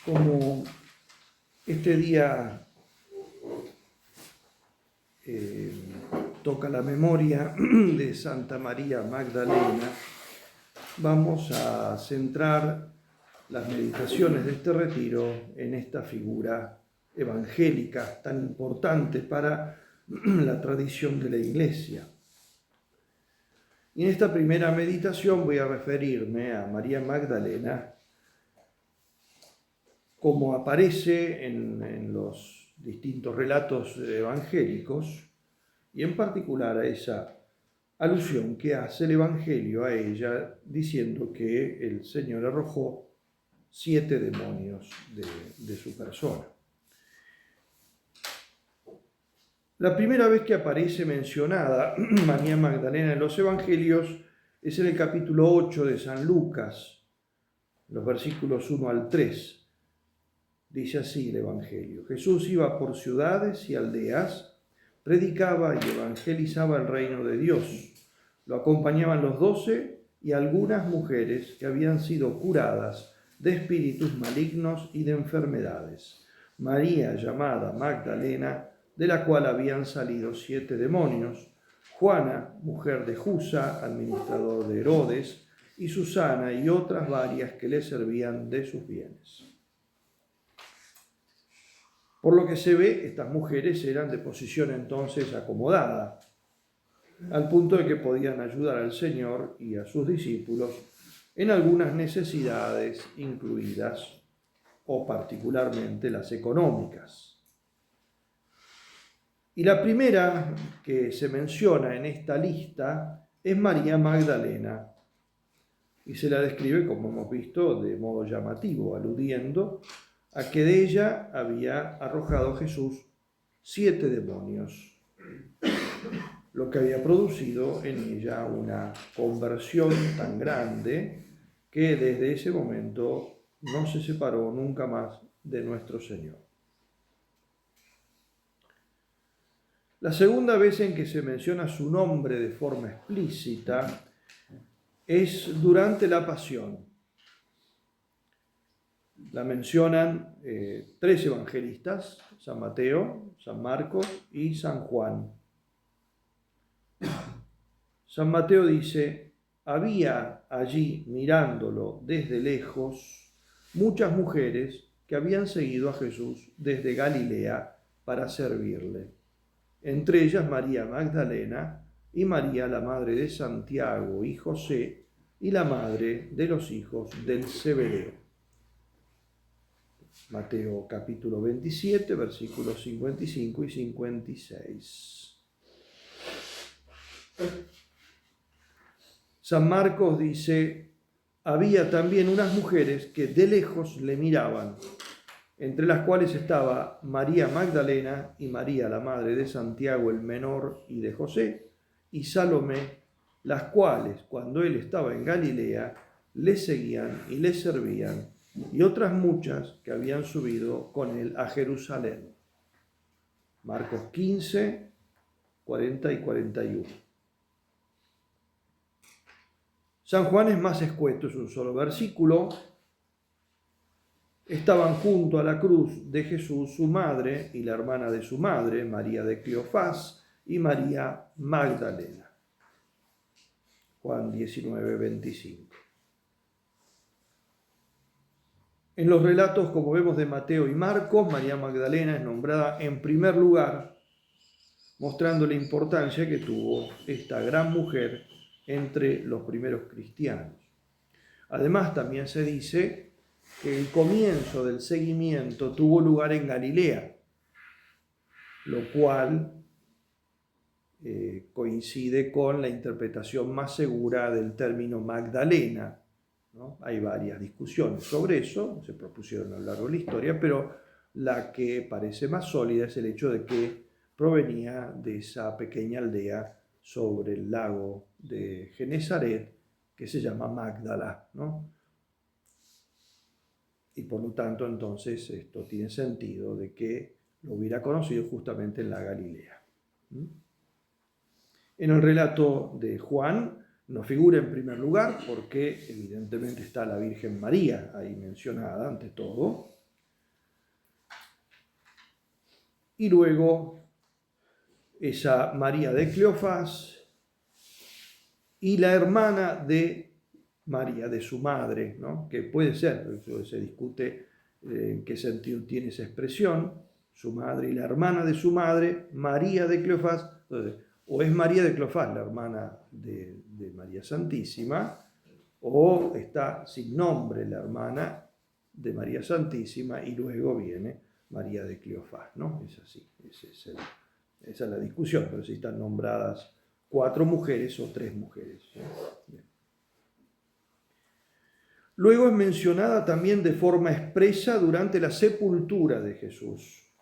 Como este día toca la memoria de Santa María Magdalena, vamos a centrar las meditaciones de este retiro en esta figura evangélica tan importante para la tradición de la Iglesia. Y en esta primera meditación voy a referirme a María Magdalena como aparece en los distintos relatos evangélicos, y en particular a esa alusión que hace el Evangelio a ella diciendo que el Señor arrojó 7 demonios de su persona. La primera vez que aparece mencionada María Magdalena en los Evangelios es en el capítulo 8 de San Lucas, los versículos 1 al 3. Dice así el Evangelio: Jesús iba por ciudades y aldeas, predicaba y evangelizaba el reino de Dios. Lo acompañaban los 12 y algunas mujeres que habían sido curadas de espíritus malignos y de enfermedades. María, llamada Magdalena, de la cual habían salido 7 demonios. Juana, mujer de Jusa, administrador de Herodes, y Susana y otras varias que le servían de sus bienes. Por lo que se ve, estas mujeres eran de posición entonces acomodada, al punto de que podían ayudar al Señor y a sus discípulos en algunas necesidades incluidas, o particularmente las económicas. Y la primera que se menciona en esta lista es María Magdalena, y se la describe, como hemos visto, de modo llamativo, aludiendo a que de ella había arrojado Jesús 7 demonios, lo que había producido en ella una conversión tan grande que desde ese momento no se separó nunca más de nuestro Señor. La segunda vez en que se menciona su nombre de forma explícita es durante la Pasión. La mencionan 3 evangelistas: San Mateo, San Marcos y San Juan. San Mateo dice: había allí, mirándolo desde lejos, muchas mujeres que habían seguido a Jesús desde Galilea para servirle, entre ellas María Magdalena y María, la madre de Santiago y José, y la madre de los hijos del Zebedeo. Mateo capítulo 27, versículos 55 y 56. San Marcos dice: había también unas mujeres que de lejos le miraban, entre las cuales estaba María Magdalena y María, la madre de Santiago el menor y de José, y Salomé, las cuales, cuando él estaba en Galilea, le seguían y le servían, y otras muchas que habían subido con él a Jerusalén. Marcos 15, 40 y 41. San Juan es más escueto, es un solo versículo. Estaban junto a la cruz de Jesús su madre y la hermana de su madre, María de Cleofás y María Magdalena. Juan 19, 25. En los relatos, como vemos, de Mateo y Marcos, María Magdalena es nombrada en primer lugar, mostrando la importancia que tuvo esta gran mujer entre los primeros cristianos. Además, también se dice que el comienzo del seguimiento tuvo lugar en Galilea, lo cual coincide con la interpretación más segura del término Magdalena, ¿no? Hay varias discusiones sobre eso, se propusieron a lo largo de la historia, pero la que parece más sólida es el hecho de que provenía de esa pequeña aldea sobre el lago de Genesaret que se llama Magdala, ¿no? Y por lo tanto, entonces, esto tiene sentido de que lo hubiera conocido justamente en la Galilea. En el relato de Juan no figura en primer lugar porque evidentemente está la Virgen María ahí mencionada ante todo, y luego esa María de Cleofás y la hermana de María, de su madre, ¿no? Que puede ser, se discute en qué sentido tiene esa expresión, su madre y la hermana de su madre, María de Cleofás. Entonces, o es María de Cleofás la hermana de María Santísima, o está sin nombre la hermana de María Santísima y luego viene María de Cleofás, ¿no? Es así, esa es la discusión, pero si están nombradas 4 mujeres o 3 mujeres. Bien. Luego es mencionada también de forma expresa durante la sepultura de Jesús.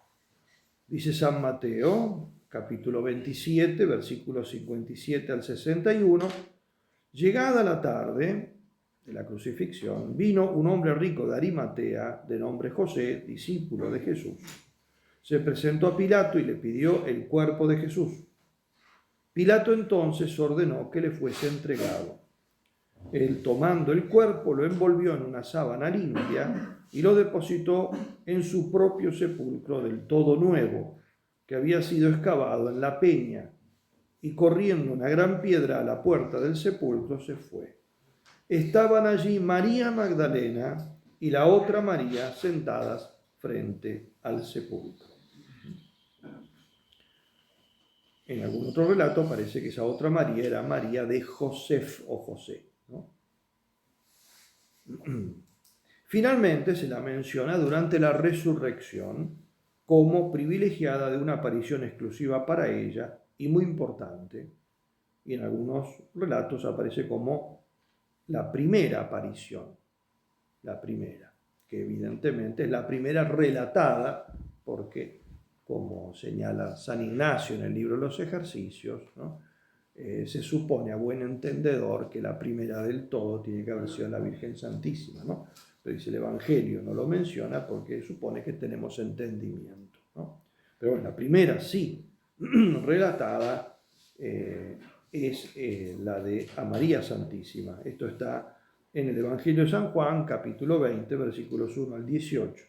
Dice San Mateo, capítulo 27, versículos 57 al 61, llegada la tarde de la crucifixión, vino un hombre rico de Arimatea, de nombre José, discípulo de Jesús. Se presentó a Pilato y le pidió el cuerpo de Jesús. Pilato entonces ordenó que le fuese entregado. Él, tomando el cuerpo, lo envolvió en una sábana limpia y lo depositó en su propio sepulcro del todo nuevo, que había sido excavado en la peña, y corriendo una gran piedra a la puerta del sepulcro se fue. Estaban allí María Magdalena y la otra María sentadas frente al sepulcro. En algún otro relato parece que esa otra María era María de Josef o José, ¿no? Finalmente se la menciona durante la resurrección como privilegiada de una aparición exclusiva para ella y muy importante. Y en algunos relatos aparece como la primera aparición, la primera, que evidentemente es la primera relatada porque, como señala San Ignacio en el libro de los ejercicios, ¿no? Se supone a buen entendedor que la primera del todo tiene que haber sido la Virgen Santísima, ¿no? Pero dice el Evangelio no lo menciona porque supone que tenemos entendimiento, ¿no? Pero bueno, la primera sí relatada es la de a María Santísima. Esto está en el Evangelio de San Juan, capítulo 20, versículos 1 al 18.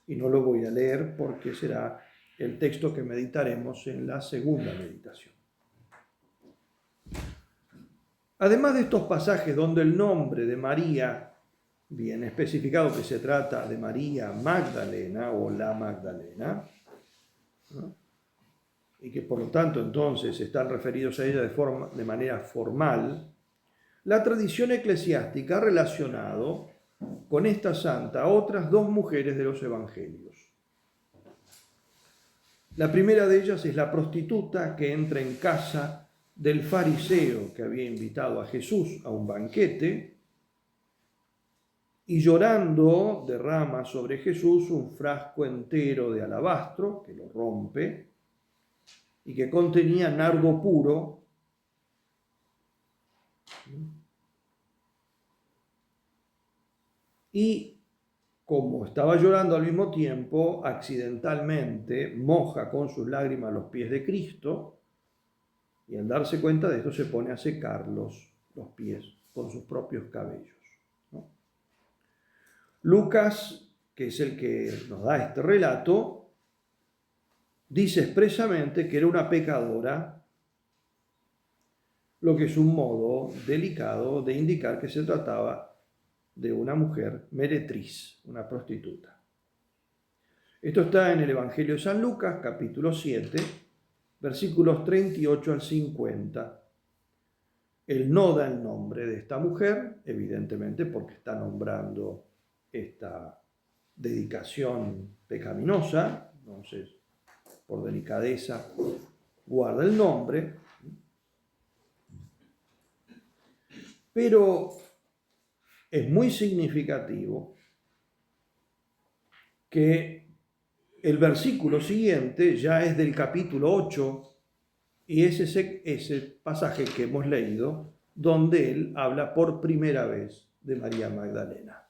Y no lo voy a leer porque será el texto que meditaremos en la segunda meditación. Además de estos pasajes donde el nombre de María viene especificado que se trata de María Magdalena o la Magdalena, ¿no? Y que por lo tanto entonces están referidos a ella de manera formal, la tradición eclesiástica ha relacionado con esta santa a otras 2 mujeres de los evangelios. La primera de ellas es la prostituta que entra en casa del fariseo que había invitado a Jesús a un banquete y llorando derrama sobre Jesús un frasco entero de alabastro que lo rompe y que contenía nardo puro. Y como estaba llorando al mismo tiempo, accidentalmente moja con sus lágrimas los pies de Cristo y al darse cuenta de esto se pone a secarlos los pies con sus propios cabellos, ¿no? Lucas, que es el que nos da este relato, dice expresamente que era una pecadora, lo que es un modo delicado de indicar que se trataba de una mujer meretriz, una prostituta. Esto está en el Evangelio de San Lucas, capítulo 7, versículos 38 al 50. Él no da el nombre de esta mujer, evidentemente porque está nombrando esta dedicación pecaminosa, entonces por delicadeza guarda el nombre, pero es muy significativo que el versículo siguiente ya es del capítulo 8 y es ese pasaje que hemos leído donde él habla por primera vez de María Magdalena,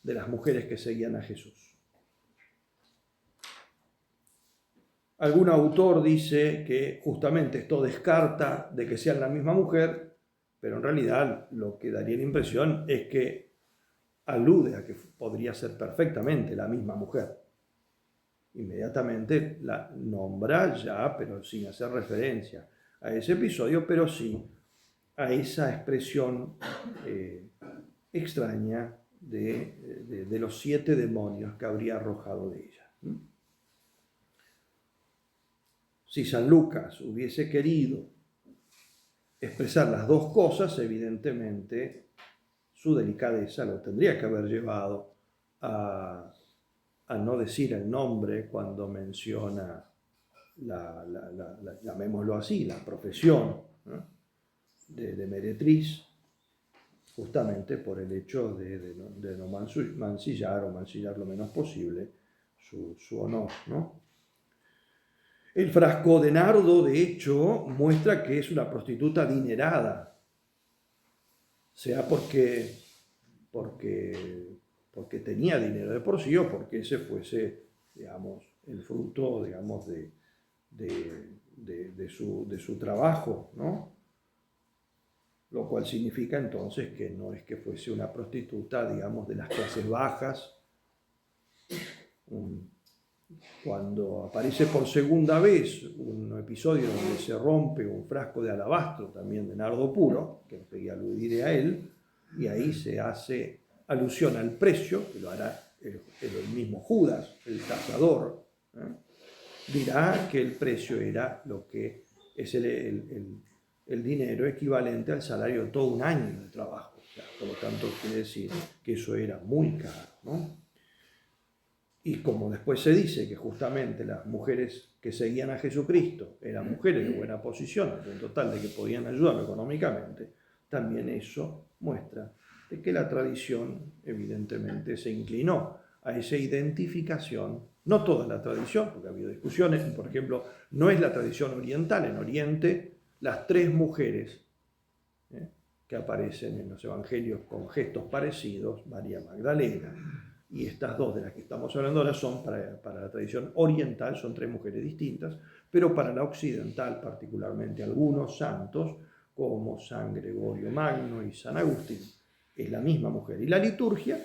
de las mujeres que seguían a Jesús. Algún autor dice que justamente esto descarta de que sean la misma mujer, pero en realidad lo que daría la impresión es que alude a que podría ser perfectamente la misma mujer. inmediatamente la nombra ya, pero sin hacer referencia a ese episodio, pero sí a esa expresión extraña de los 7 demonios que habría arrojado de ella. Si San Lucas hubiese querido expresar las dos cosas, evidentemente su delicadeza lo tendría que haber llevado a no decir el nombre cuando menciona llamémoslo así, la profesión, ¿no?, de meretriz, justamente por el hecho de no mancillar o mancillar lo menos posible su honor, ¿no? El frasco de nardo, de hecho, muestra que es una prostituta adinerada, sea porque tenía dinero de por sí o porque ese fuese, digamos, el fruto, digamos, de su trabajo, ¿no? Lo cual significa entonces que no es que fuese una prostituta, digamos, de las clases bajas. Cuando aparece por segunda vez un episodio donde se rompe un frasco de alabastro, también de nardo puro, que aludiré a él, y ahí se hace alusión al precio, que lo hará el mismo Judas, el tasador, dirá que el precio era lo que es el dinero equivalente al salario de todo un año de trabajo. O sea, por lo tanto, quiere decir que eso era muy caro, ¿no? Y como después se dice que justamente las mujeres que seguían a Jesucristo eran mujeres de buena posición, en total de que podían ayudarlo económicamente, también eso muestra de que la tradición evidentemente se inclinó a esa identificación, no toda la tradición, porque ha habido discusiones, por ejemplo, no es la tradición oriental. En Oriente, las 3 mujeres que aparecen en los evangelios con gestos parecidos, María Magdalena, y estas 2 de las que estamos hablando ahora son para la tradición oriental, son 3 mujeres distintas, pero para la occidental, particularmente algunos santos, como San Gregorio Magno y San Agustín, es la misma mujer. Y la liturgia,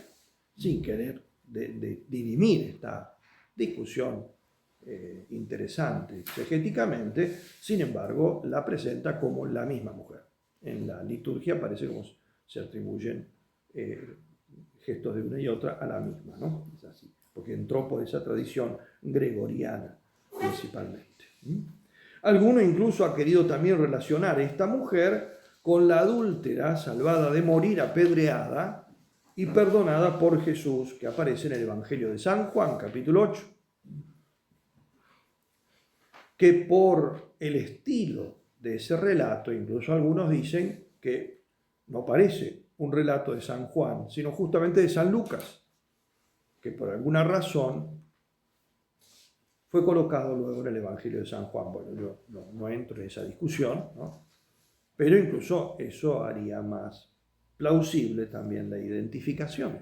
sin querer dirimir esta discusión interesante exegéticamente, sin embargo, la presenta como la misma mujer. En la liturgia parece como se atribuyen gestos de una y otra a la misma, ¿no? Es así, porque entró por esa tradición gregoriana principalmente. Alguno incluso ha querido también relacionar a esta mujer con la adúltera salvada de morir apedreada y perdonada por Jesús, que aparece en el Evangelio de San Juan, capítulo 8, que por el estilo de ese relato, incluso algunos dicen que no parece un relato de San Juan, sino justamente de San Lucas, que por alguna razón fue colocado luego en el Evangelio de San Juan. Bueno, yo no entro en esa discusión, ¿no? Pero incluso eso haría más plausible también la identificación.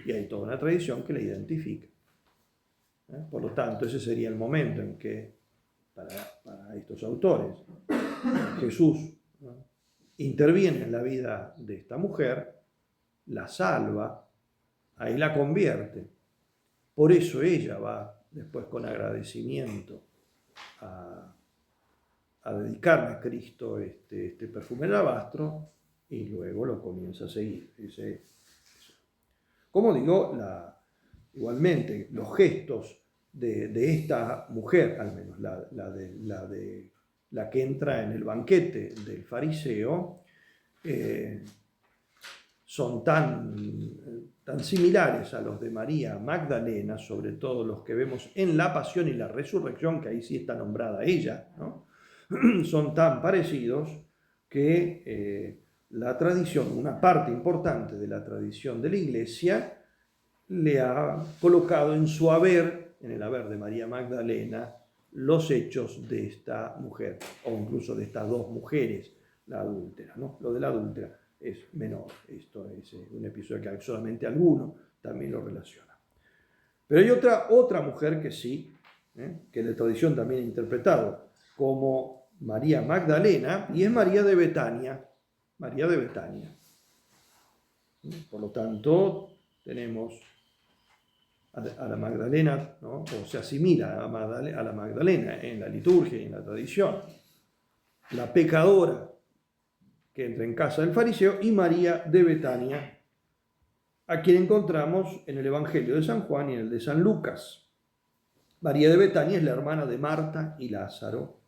Y hay toda una tradición que la identifica. Por lo tanto, ese sería el momento en que, para estos autores, Jesús, ¿no?, interviene en la vida de esta mujer, la salva, ahí la convierte. Por eso ella va después con agradecimiento a dedicarle a Cristo este perfume de alabastro y luego lo comienza a seguir. Como digo, igualmente los gestos de esta mujer, al menos la que entra en el banquete del fariseo, son tan similares a los de María Magdalena, sobre todo los que vemos en la pasión y la resurrección, que ahí sí está nombrada ella, ¿no? Son tan parecidos que la tradición, una parte importante de la tradición de la Iglesia, le ha colocado en su haber, en el haber de María Magdalena, los hechos de esta mujer, o incluso de estas 2 mujeres, la adúltera, ¿no? Lo de la adúltera es menor, esto es un episodio que solamente alguno también lo relaciona. Pero hay otra mujer que sí, que la tradición también ha interpretado como María Magdalena, y es María de Betania. María de Betania. Por lo tanto, tenemos a la Magdalena, ¿no? O se asimila a la Magdalena en la liturgia y en la tradición. La pecadora que entra en casa del fariseo, y María de Betania, a quien encontramos en el Evangelio de San Juan y en el de San Lucas. María de Betania es la hermana de Marta y Lázaro.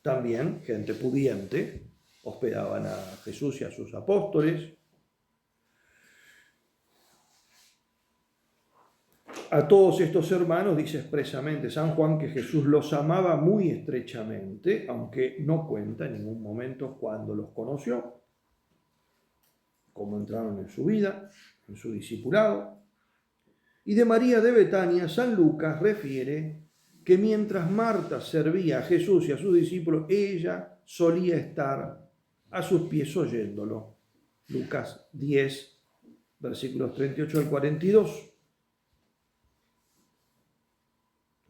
También gente pudiente, hospedaban a Jesús y a sus apóstoles. A todos estos hermanos dice expresamente San Juan que Jesús los amaba muy estrechamente, aunque no cuenta en ningún momento cuándo los conoció, cómo entraron en su vida, en su discipulado. Y de María de Betania, San Lucas refiere que mientras Marta servía a Jesús y a sus discípulos, ella solía estar a sus pies oyéndolo. Lucas 10, versículos 38 al 42.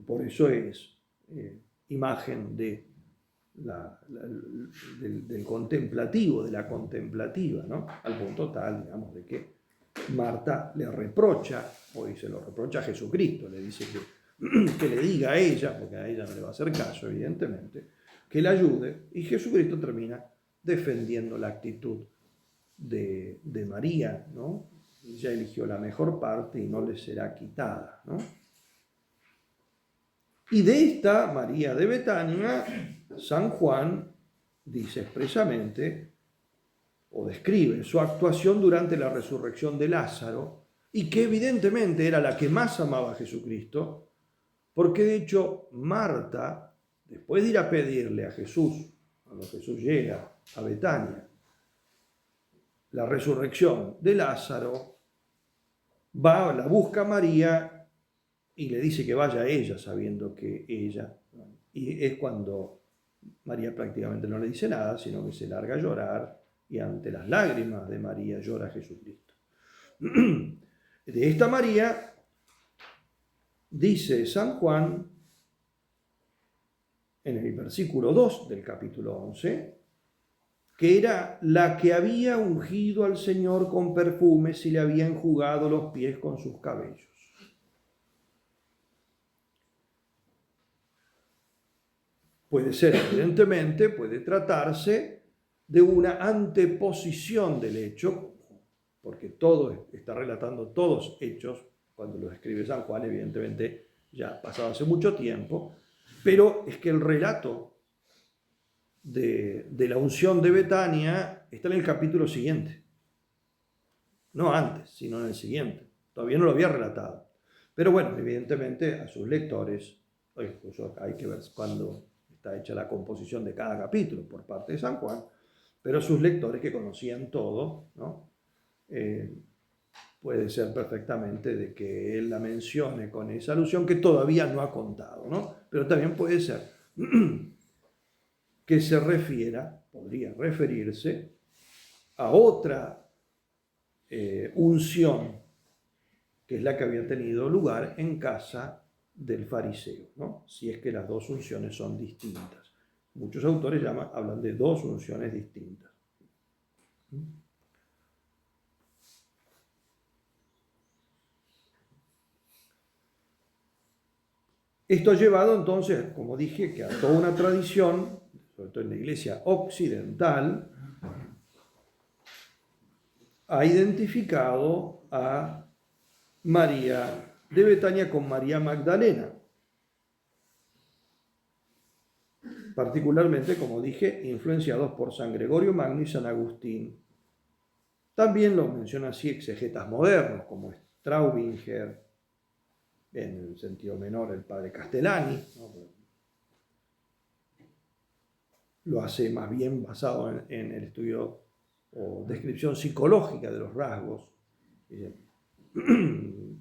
Por eso es imagen del contemplativo, de la contemplativa, ¿no? Al punto tal, digamos, de que Marta le reprocha, hoy se lo reprocha a Jesucristo, le dice que le diga a ella, porque a ella no le va a hacer caso, evidentemente, que la ayude, y Jesucristo termina defendiendo la actitud de María, ¿no? Ella eligió la mejor parte y no le será quitada, ¿no? Y de esta María de Betania, San Juan dice expresamente, o describe su actuación durante la resurrección de Lázaro, y que evidentemente era la que más amaba a Jesucristo, porque de hecho Marta, después de ir a pedirle a Jesús, cuando Jesús llega a Betania, la resurrección de Lázaro, va, la busca a María y le dice que vaya a ella, sabiendo que ella, y es cuando María prácticamente no le dice nada, sino que se larga a llorar, y ante las lágrimas de María llora Jesucristo. De esta María, dice San Juan, en el versículo 2 del capítulo 11, que era la que había ungido al Señor con perfumes y le había enjugado los pies con sus cabellos. Puede ser, evidentemente, puede tratarse de una anteposición del hecho, porque todo está relatando todos hechos, cuando los escribe San Juan, evidentemente ya pasado hace mucho tiempo, pero es que el relato de la unción de Betania está en el capítulo siguiente, no antes, sino en el siguiente, todavía no lo había relatado, pero bueno, evidentemente a sus lectores, incluso hay que ver cuándo está hecha la composición de cada capítulo por parte de San Juan, pero sus lectores que conocían todo, ¿no? Puede ser perfectamente de que él la mencione con esa alusión que todavía no ha contado, ¿no? Pero también puede ser que se refiera, podría referirse a otra unción, que es la que había tenido lugar en casa del fariseo, ¿no? Si es que las dos unciones son distintas. Muchos autores hablan de dos unciones distintas. Esto ha llevado entonces, como dije, que a toda una tradición, sobre todo en la iglesia occidental, ha identificado a María de Betania con María Magdalena. Particularmente, como dije, influenciados por San Gregorio Magno y San Agustín. También lo mencionan así exegetas modernos, como Straubinger, en el sentido menor el padre Castellani, ¿no? Lo hace más bien basado en el estudio o descripción psicológica de los rasgos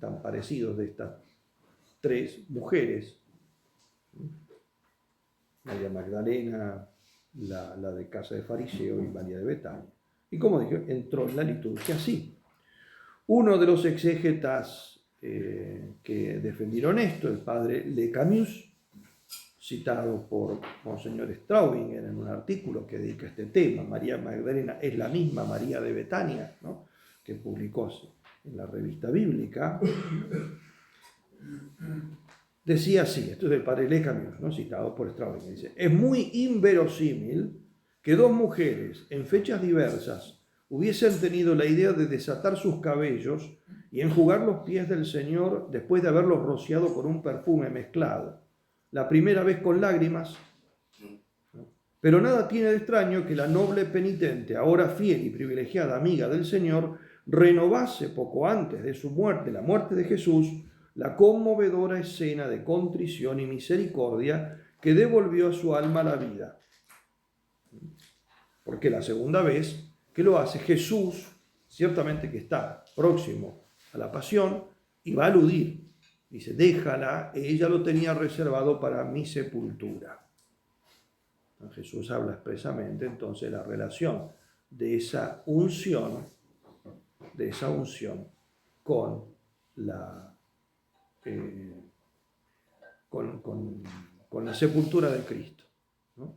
tan parecidos de estas tres mujeres, María Magdalena, la de casa de fariseo, y María de Betania. Y como dije, entró en la liturgia así. Uno de los exégetas que defendieron esto, el padre Le Camus, citado por Monseñor Straubinger en un artículo que dedica a este tema, María Magdalena es la misma María de Betania, ¿no? Que publicó en la revista bíblica, decía así, esto es del padre Le Camus, ¿no? Citado por Strauss, que dice: es muy inverosímil que dos mujeres en fechas diversas hubiesen tenido la idea de desatar sus cabellos y enjugar los pies del Señor después de haberlos rociado con un perfume mezclado, la primera vez con lágrimas. Pero nada tiene de extraño que la noble penitente, ahora fiel y privilegiada amiga del Señor, renovase poco antes de su muerte, la muerte de Jesús, la conmovedora escena de contrición y misericordia que devolvió a su alma la vida. Porque la segunda vez que lo hace, Jesús, ciertamente que está próximo a la pasión, y va a aludir. Dice: déjala, ella lo tenía reservado para mi sepultura. Jesús habla expresamente entonces de la relación de esa unción con la, con la sepultura de Cristo, ¿no?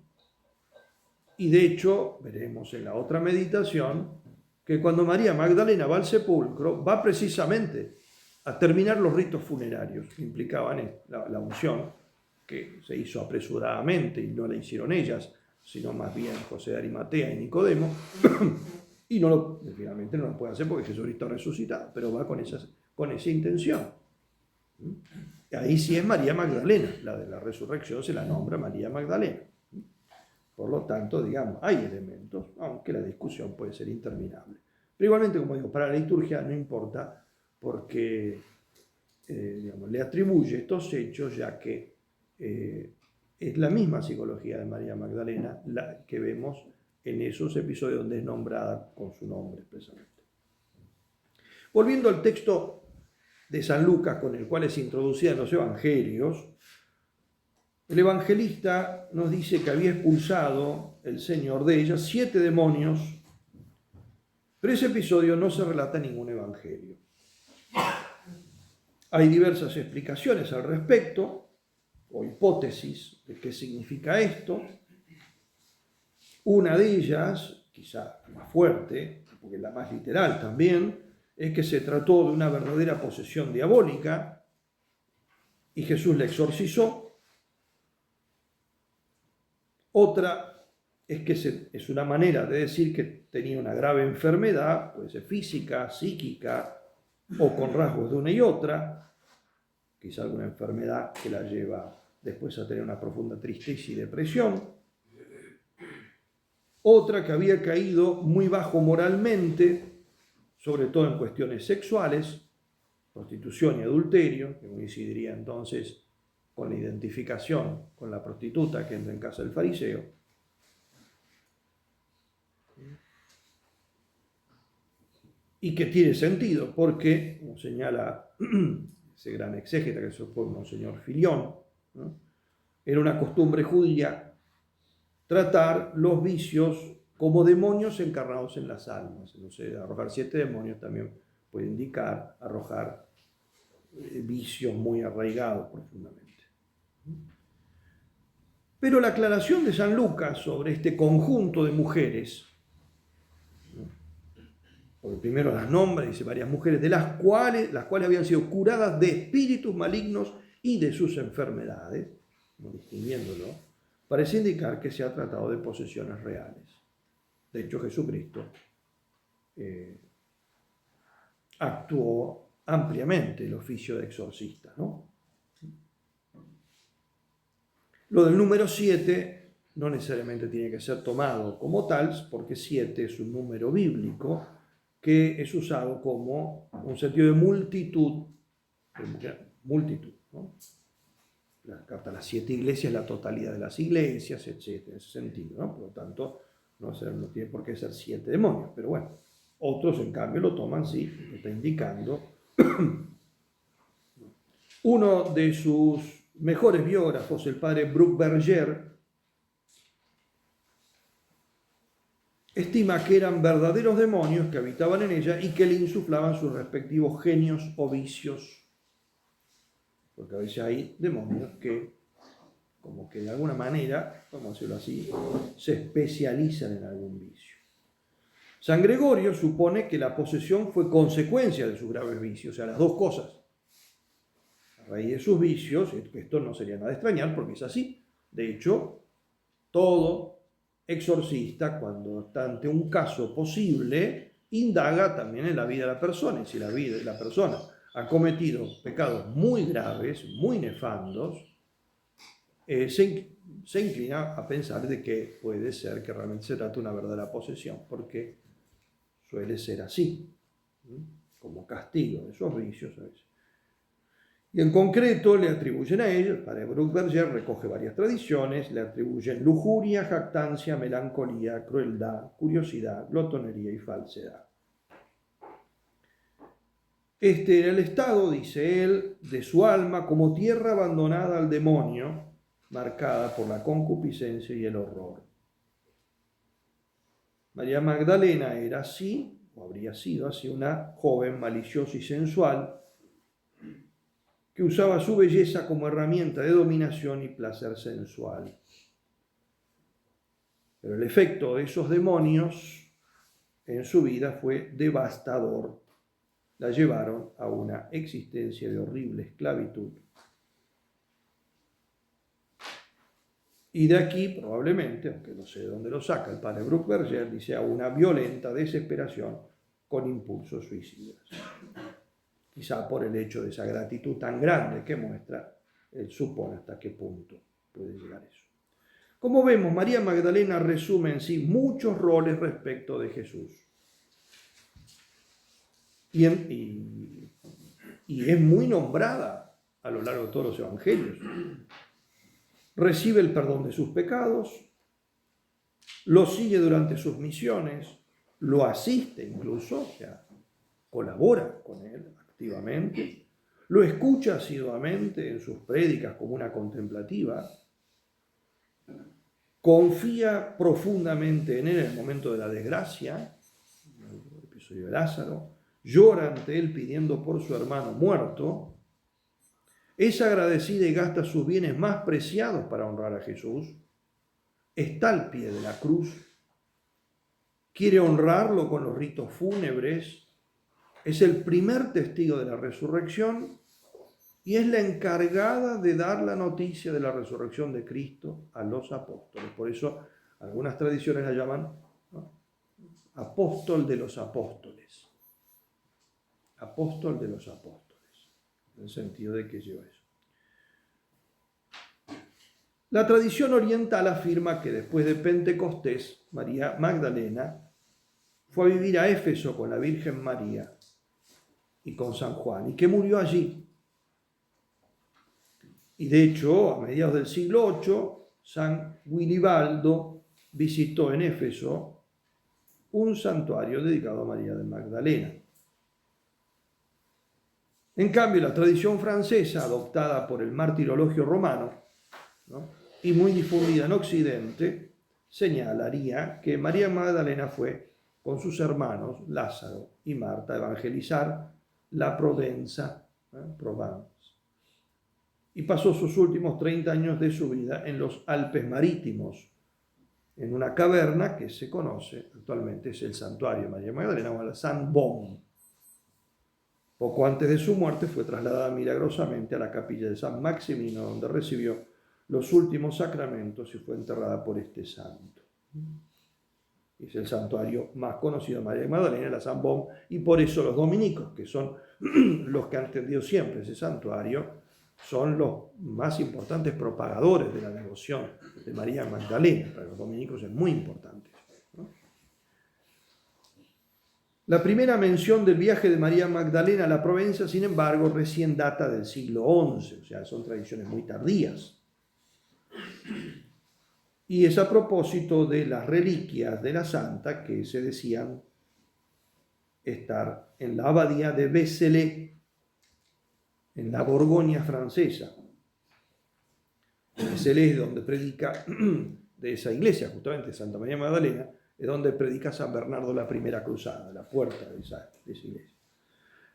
Y de hecho, veremos en la otra meditación que cuando María Magdalena va al sepulcro, va precisamente a terminar los ritos funerarios que implicaban la unción, que se hizo apresuradamente y no la hicieron ellas, sino más bien José de Arimatea y Nicodemo, y finalmente no lo puede hacer porque Jesucristo ha resucitado, pero va con esa intención. Ahí sí es María Magdalena, la de la resurrección se la nombra María Magdalena. Por lo tanto, digamos, hay elementos, aunque la discusión puede ser interminable. Pero igualmente, como digo, para la liturgia no importa porque le atribuye estos hechos, ya que es la misma psicología de María Magdalena la que vemos en esos episodios donde es nombrada con su nombre expresamente. Volviendo al texto de San Lucas con el cual es introducida en los evangelios, el evangelista nos dice que había expulsado el Señor de ella 7 demonios, pero ese episodio no se relata en ningún evangelio. Hay diversas explicaciones al respecto, o hipótesis de qué significa esto. Una de ellas, quizá la más fuerte, porque la más literal también, es que se trató de una verdadera posesión diabólica y Jesús la exorcizó. Otra es que es una manera de decir que tenía una grave enfermedad, puede ser física, psíquica o con rasgos de una y otra, quizá alguna enfermedad que la lleva después a tener una profunda tristeza y depresión. Otra que había caído muy bajo moralmente, sobre todo en cuestiones sexuales, prostitución y adulterio, que coincidiría entonces con la identificación con la prostituta que entra en casa del fariseo. Y que tiene sentido, porque, como señala ese gran exégeta que fue Monseñor Filión, ¿no?, era una costumbre judía tratar los vicios como demonios encarnados en las almas. Entonces, arrojar 7 demonios también puede indicar arrojar vicios muy arraigados profundamente. Pero la aclaración de San Lucas sobre este conjunto de mujeres, porque primero las nombra, dice varias mujeres, de las cuales habían sido curadas de espíritus malignos y de sus enfermedades, como distinguiéndolo, parece indicar que se ha tratado de posesiones reales. De hecho, Jesucristo actuó ampliamente el oficio de exorcista, ¿no? Lo del número 7 no necesariamente tiene que ser tomado como tal, porque 7 es un número bíblico que es usado como un sentido de multitud, ¿no? La carta a las 7 iglesias, la totalidad de las iglesias, etc., en ese sentido, ¿no? Por lo tanto, no tiene por qué ser 7 demonios, pero bueno, otros en cambio lo toman, sí, lo está indicando. Uno de sus mejores biógrafos, el padre Bruc Berger, estima que eran verdaderos demonios que habitaban en ella y que le insuflaban sus respectivos genios o vicios. Porque a veces hay demonios que, como que de alguna manera, vamos a decirlo así, se especializan en algún vicio. San Gregorio supone que la posesión fue consecuencia de sus graves vicios, o sea, las dos cosas. raíz de sus vicios. Esto no sería nada de extrañar porque es así. De hecho, todo exorcista, cuando está ante un caso posible, indaga también en la vida de la persona. Y si la vida de la persona ha cometido pecados muy graves, muy nefandos, se inclina a pensar de que puede ser que realmente se trata de una verdadera posesión, porque suele ser así, como castigo de esos vicios a veces. Y en concreto le atribuyen a ellos, el padre Bruckberger recoge varias tradiciones, le atribuyen lujuria, jactancia, melancolía, crueldad, curiosidad, glotonería y falsedad. Este era el estado, dice él, de su alma como tierra abandonada al demonio, marcada por la concupiscencia y el horror. María Magdalena era así, o habría sido así, una joven maliciosa y sensual, que usaba su belleza como herramienta de dominación y placer sensual. Pero el efecto de esos demonios en su vida fue devastador. La llevaron a una existencia de horrible esclavitud. Y de aquí, probablemente, aunque no sé de dónde lo saca el padre Bruckberger, dice a una violenta desesperación con impulsos suicidas. Quizá por el hecho de esa gratitud tan grande que muestra, él supone hasta qué punto puede llegar eso. Como vemos, María Magdalena resume en sí muchos roles respecto de Jesús. Y es muy nombrada a lo largo de todos los evangelios. Recibe el perdón de sus pecados, lo sigue durante sus misiones, lo asiste incluso, o sea, colabora con él activamente, lo escucha asiduamente en sus prédicas como una contemplativa, confía profundamente en él en el momento de la desgracia, el episodio de Lázaro, llora ante él pidiendo por su hermano muerto, es agradecida y gasta sus bienes más preciados para honrar a Jesús, está al pie de la cruz, quiere honrarlo con los ritos fúnebres, es el primer testigo de la resurrección y es la encargada de dar la noticia de la resurrección de Cristo a los apóstoles. Por eso algunas tradiciones la llaman, ¿no?, apóstol de los apóstoles. Apóstol de los apóstoles, en el sentido de que lleva eso. La tradición oriental afirma que después de Pentecostés, María Magdalena fue a vivir a Éfeso con la Virgen María y con San Juan, y que murió allí. Y de hecho, a mediados del siglo VIII, San Wilibaldo visitó en Éfeso un santuario dedicado a María de Magdalena. En cambio, la tradición francesa, adoptada por el martirologio romano, ¿no?, y muy difundida en Occidente, señalaría que María Magdalena fue con sus hermanos Lázaro y Marta a evangelizar la Provenza, Provence, y pasó sus últimos 30 años de su vida en los Alpes marítimos, en una caverna que se conoce actualmente, es el santuario de María Magdalena, o la Saint Baume. Poco antes de su muerte fue trasladada milagrosamente a la capilla de San Maximino, donde recibió los últimos sacramentos y fue enterrada por este santo. Es el santuario más conocido de María Magdalena, la Saint Baume, y por eso los dominicos, que son los que han atendido siempre ese santuario, son los más importantes propagadores de la devoción de María Magdalena. Para los dominicos es muy importante, ¿no? La primera mención del viaje de María Magdalena a la Provenza, sin embargo, recién data del siglo XI, o sea, son tradiciones muy tardías. Y es a propósito de las reliquias de la santa que se decían estar en la abadía de Vézelay, en la Borgoña francesa. Vézelay es donde predica, de esa iglesia, justamente Santa María Magdalena, es donde predica San Bernardo la primera cruzada, la puerta de esa iglesia.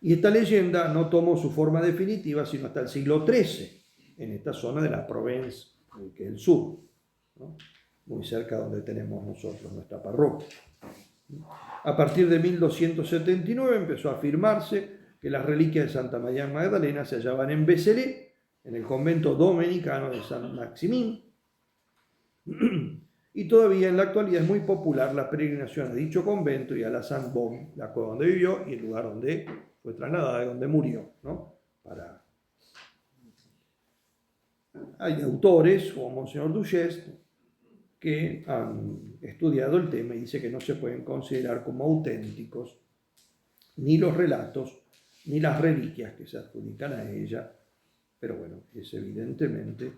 Y esta leyenda no tomó su forma definitiva sino hasta el siglo XIII, en esta zona de la Provence, que es el sur, ¿no?, muy cerca donde tenemos nosotros nuestra parroquia. A partir de 1279 empezó a afirmarse que las reliquias de Santa María Magdalena se hallaban en Vézelay, en el convento dominicano de San Maximín, y todavía en la actualidad es muy popular la peregrinación a dicho convento y a la Sainte-Baume, la cueva donde vivió y el lugar donde fue trasladada y donde murió, ¿no? Hay autores, como Monseñor Duchesne, que han estudiado el tema y dice que no se pueden considerar como auténticos ni los relatos ni las reliquias que se adjudican a ella, pero bueno, es evidentemente.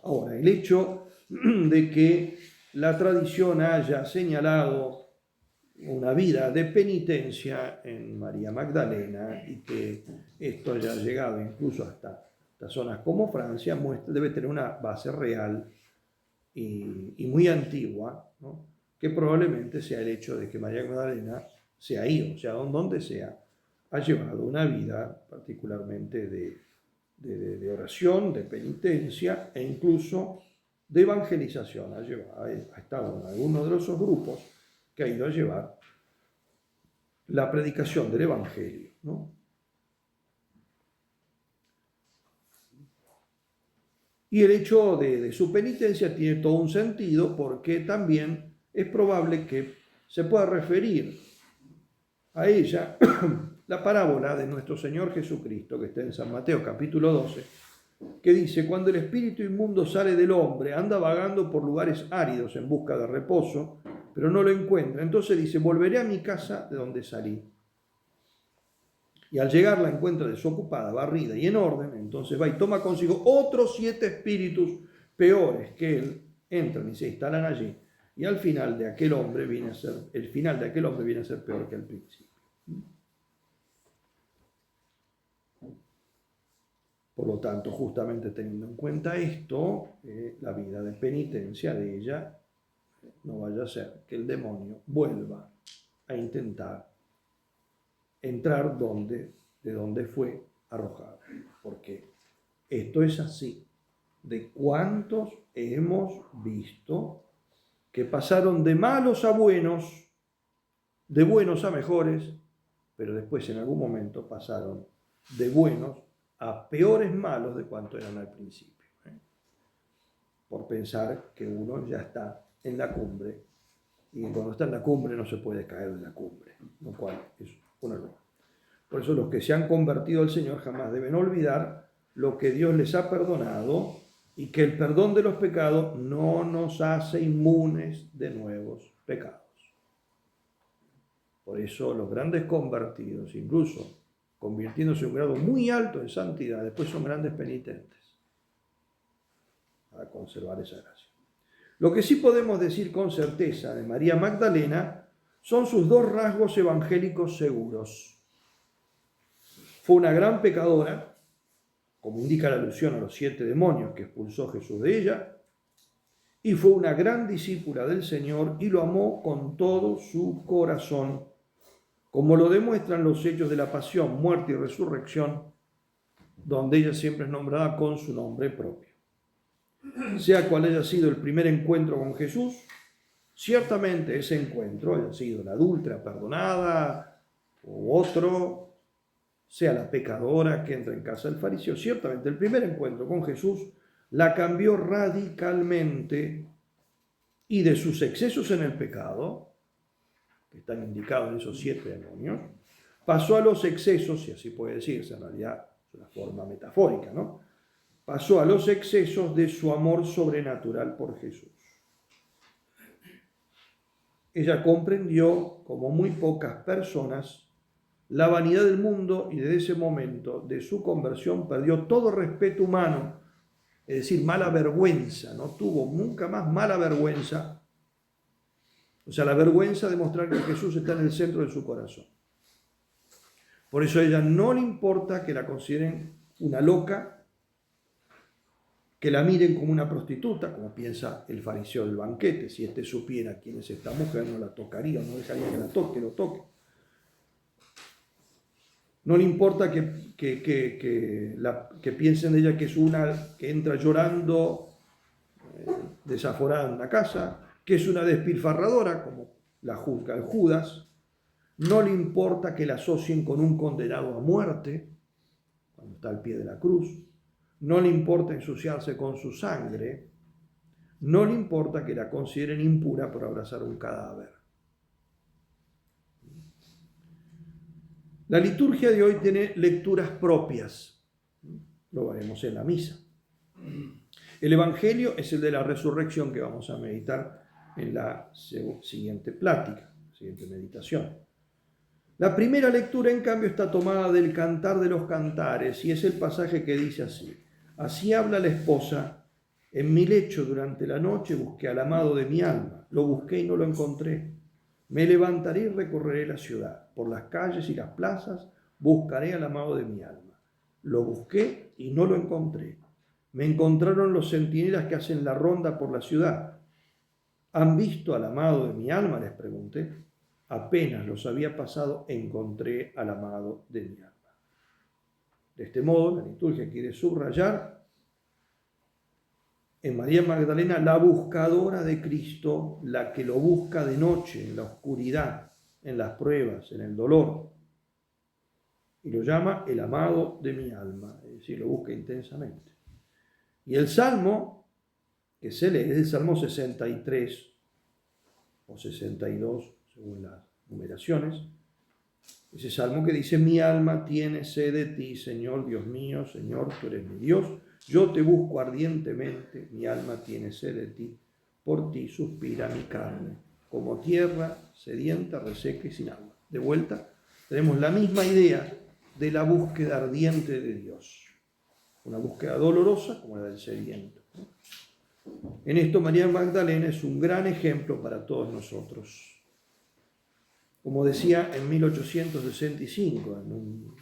Ahora, el hecho de que la tradición haya señalado una vida de penitencia en María Magdalena y que esto haya llegado incluso hasta zonas como Francia, debe tener una base real y muy antigua, ¿no? Que probablemente sea el hecho de que María Magdalena se ha ido, o sea, donde sea, ha llevado una vida particularmente de oración, de penitencia e incluso de evangelización. Ha estado en alguno de esos grupos que ha ido a llevar la predicación del Evangelio, ¿no? Y el hecho de su penitencia tiene todo un sentido porque también es probable que se pueda referir a ella la parábola de nuestro Señor Jesucristo, que está en San Mateo capítulo 12, que dice: cuando el espíritu inmundo sale del hombre, anda vagando por lugares áridos en busca de reposo, pero no lo encuentra. Entonces dice: volveré a mi casa de donde salí. Y al llegar la encuentra desocupada, barrida y en orden. Entonces va y toma consigo otros 7 espíritus peores que él, entran y se instalan allí. Y al final de aquel hombre viene a ser, el final de aquel hombre viene a ser peor que el principio. Por lo tanto, justamente teniendo en cuenta esto, la vida de penitencia de ella, no vaya a ser que el demonio vuelva a intentar entrar de donde fue arrojado. Porque esto es así. ¿De cuántos hemos visto que pasaron de malos a buenos, de buenos a mejores, pero después en algún momento pasaron de buenos a peores malos de cuanto eran al principio? Por pensar que uno ya está en la cumbre, y cuando está en la cumbre no se puede caer de la cumbre, lo cual es un error. Por eso los que se han convertido al Señor jamás deben olvidar lo que Dios les ha perdonado y que el perdón de los pecados no nos hace inmunes de nuevos pecados. Por eso los grandes convertidos, incluso convirtiéndose a un grado muy alto en santidad, después son grandes penitentes para conservar esa gracia. Lo que sí podemos decir con certeza de María Magdalena son sus 2 rasgos evangélicos seguros. Fue una gran pecadora, como indica la alusión a los 7 demonios que expulsó Jesús de ella, y fue una gran discípula del Señor y lo amó con todo su corazón, como lo demuestran los hechos de la pasión, muerte y resurrección, donde ella siempre es nombrada con su nombre propio. Sea cual haya sido el primer encuentro con Jesús, ciertamente ese encuentro haya sido la adúltera perdonada o otro, sea la pecadora que entra en casa del fariseo, ciertamente el primer encuentro con Jesús la cambió radicalmente, y de sus excesos en el pecado, que están indicados en esos 7 demonios, pasó a los excesos, si así puede decirse, en realidad es una forma metafórica, ¿no? Pasó a los excesos de su amor sobrenatural por Jesús. Ella comprendió, como muy pocas personas, la vanidad del mundo, y desde ese momento de su conversión perdió todo respeto humano, es decir, mala vergüenza, no tuvo nunca más mala vergüenza, o sea, la vergüenza de mostrar que Jesús está en el centro de su corazón. Por eso a ella no le importa que la consideren una loca, que la miren como una prostituta, como piensa el fariseo del banquete. Si éste supiera quién es esta mujer, no la tocaría, no dejaría que lo toque. No le importa que piensen de ella que es una que entra llorando desaforada en la casa, que es una despilfarradora, como la juzga el Judas. no le importa que la asocien con un condenado a muerte, cuando está al pie de la cruz, no le importa ensuciarse con su sangre, no le importa que la consideren impura por abrazar un cadáver. La liturgia de hoy tiene lecturas propias, lo veremos en la misa. El Evangelio es el de la resurrección que vamos a meditar en la siguiente plática, siguiente meditación. La primera lectura, en cambio, está tomada del Cantar de los Cantares y es el pasaje que dice así: así habla la esposa, en mi lecho durante la noche busqué al amado de mi alma, lo busqué y no lo encontré. Me levantaré y recorreré la ciudad, por las calles y las plazas buscaré al amado de mi alma. Lo busqué y no lo encontré. Me encontraron los centinelas que hacen la ronda por la ciudad. ¿Han visto al amado de mi alma?, les pregunté. Apenas los había pasado, encontré al amado de mi alma. De este modo, la liturgia quiere subrayar en María Magdalena la buscadora de Cristo, la que lo busca de noche, en la oscuridad, en las pruebas, en el dolor. Y lo llama el amado de mi alma, es decir, lo busca intensamente. Y el salmo que se lee es el Salmo 63 o 62, según las numeraciones. Ese salmo que dice: mi alma tiene sed de ti, Señor Dios mío, Señor, tú eres mi Dios. Yo te busco ardientemente, mi alma tiene sed de ti, por ti suspira mi carne, como tierra sedienta, reseca y sin agua. De vuelta, tenemos la misma idea de la búsqueda ardiente de Dios, una búsqueda dolorosa como la del sediento. En esto María Magdalena es un gran ejemplo para todos nosotros. Como decía en 1865, en un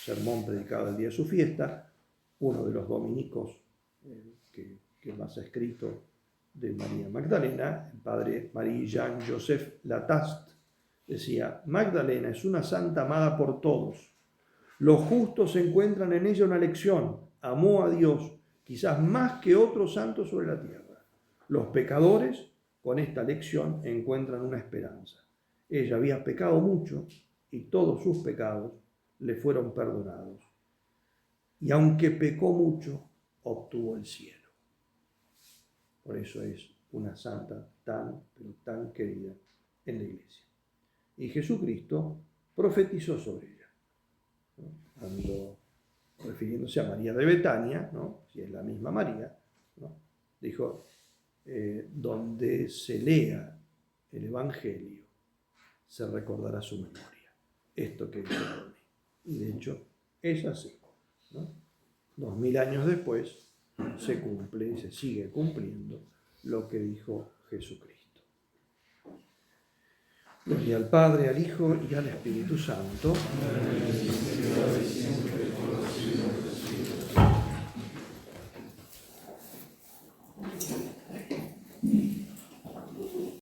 sermón predicado el día de su fiesta, uno de los dominicos que más ha escrito de María Magdalena, el padre Marie-Jean-Joseph Lataste, decía: Magdalena es una santa amada por todos. Los justos encuentran en ella una lección. Amó a Dios quizás más que otros santos sobre la tierra. Los pecadores con esta lección encuentran una esperanza. Ella había pecado mucho y todos sus pecados le fueron perdonados. Y aunque pecó mucho, obtuvo el cielo. Por eso es una santa tan, pero tan querida en la iglesia. Y Jesucristo profetizó sobre ella, ¿no? Cuando, refiriéndose a María de Betania, ¿no?, si es la misma María, ¿no?, dijo: donde se lea el Evangelio, se recordará su memoria. Esto que hizo por mí. Y de hecho, es así, ¿no? 2000 años después se cumple y se sigue cumpliendo lo que dijo Jesucristo. Gloria al Padre, al Hijo y al Espíritu Santo.